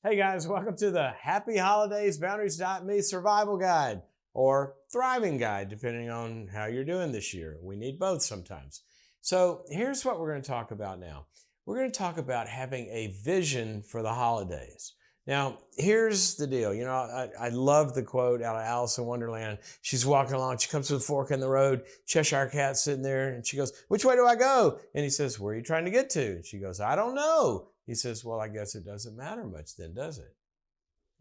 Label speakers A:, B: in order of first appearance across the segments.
A: Hey guys, welcome to the Happy Holidays Boundaries.me Survival Guide or Thriving Guide, depending on how you're doing this year. We need both sometimes. So here's what we're going to talk about now. We're going to talk about having a vision for the holidays. Now, here's the deal. You know, I love the quote out of Alice in Wonderland. She's walking along. She comes to the fork in the road. Cheshire Cat's sitting there, and she goes, "Which way do I go?" And he says, "Where are you trying to get to?" And she goes, "I don't know." He says, "Well, I guess it doesn't matter much then, does it?"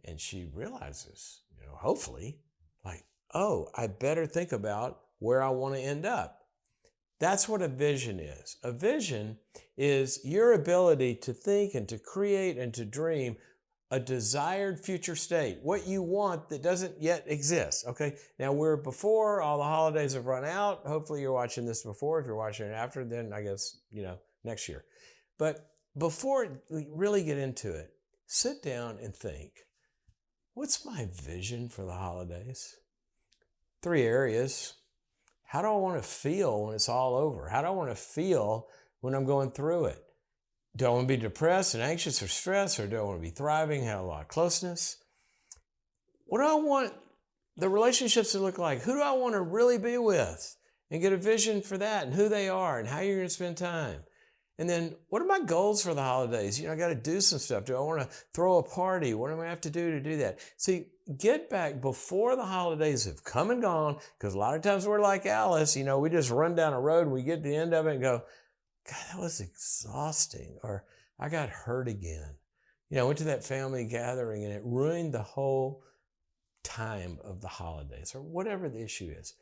A: And she realizes, hopefully, like, oh, I better think about where I want to end up. That's what a vision is. A vision is your ability to think and to create and to dream a desired future state, what you want that doesn't yet exist. Okay. Now we're before all the holidays have run out. Hopefully you're watching this before. If you're watching it after, then I guess, next year. But before we really get into it, sit down and think, what's my vision for the holidays? 3 areas. How do I want to feel when it's all over? How do I want to feel when I'm going through it? Do I want to be depressed and anxious or stressed, or do I want to be thriving, have a lot of closeness? What do I want the relationships to look like? Who do I want to really be with? And get a vision for that and who they are and how you're going to spend time. And then what are my goals for the holidays? I got to do some stuff. Do I want to throw a party? What do I have to do that? See, get back before the holidays have come and gone, because a lot of times we're like Alice, we just run down a road and we get to the end of it and go, God, that was exhausting. Or I got hurt again. I went to that family gathering and it ruined the whole time of the holidays, or whatever the issue is.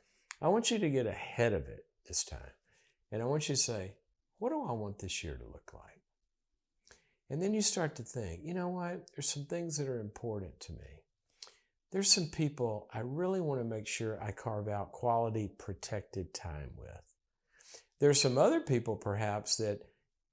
A: I want you to get ahead of it this time. And I want you to say, what do I want this year to look like? And then you start to think, you know what? There's some things that are important to me. There's some people I really want to make sure I carve out quality, protected time with. There's some other people perhaps that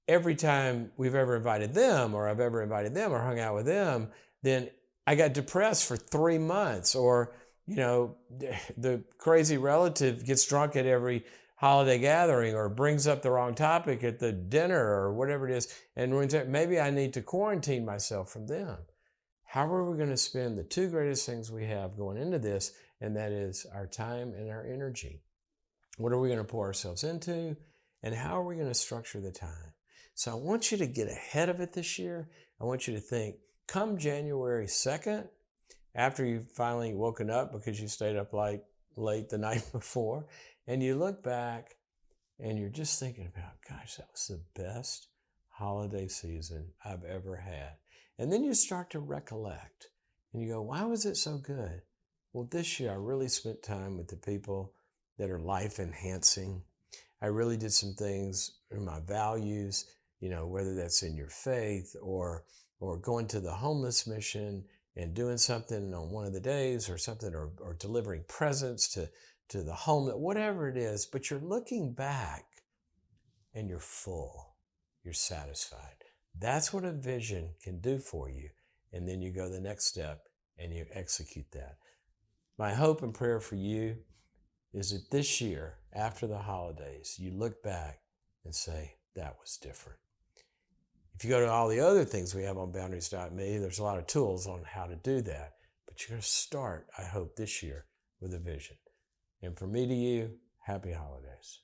A: every time we've ever invited them, or I've ever invited them or hung out with them, then I got depressed for 3 months. Or, the crazy relative gets drunk at every holiday gathering, or brings up the wrong topic at the dinner, or whatever it is. And maybe I need to quarantine myself from them. How are we going to spend the 2 greatest things we have going into this? And that is our time and our energy. What are we going to pour ourselves into? And how are we going to structure the time? So I want you to get ahead of it this year. I want you to think, come January 2nd, after you've finally woken up because you stayed up late the night before, and you look back and you're just thinking about, gosh, that was the best holiday season I've ever had. And then you start to recollect and you go, why was it so good? Well, this year I really spent time with the people that are life enhancing. I really did some things in my values, whether that's in your faith or going to the homeless mission and doing something on one of the days or something, or delivering presents to the home, whatever it is. But you're looking back and you're full, you're satisfied. That's what a vision can do for you. And then you go the next step and you execute that. My hope and prayer for you is that this year, after the holidays, you look back and say, that was different. If you go to all the other things we have on Boundaries.me, there's a lot of tools on how to do that. But you're going to start, I hope, this year with a vision. And from me to you, happy holidays.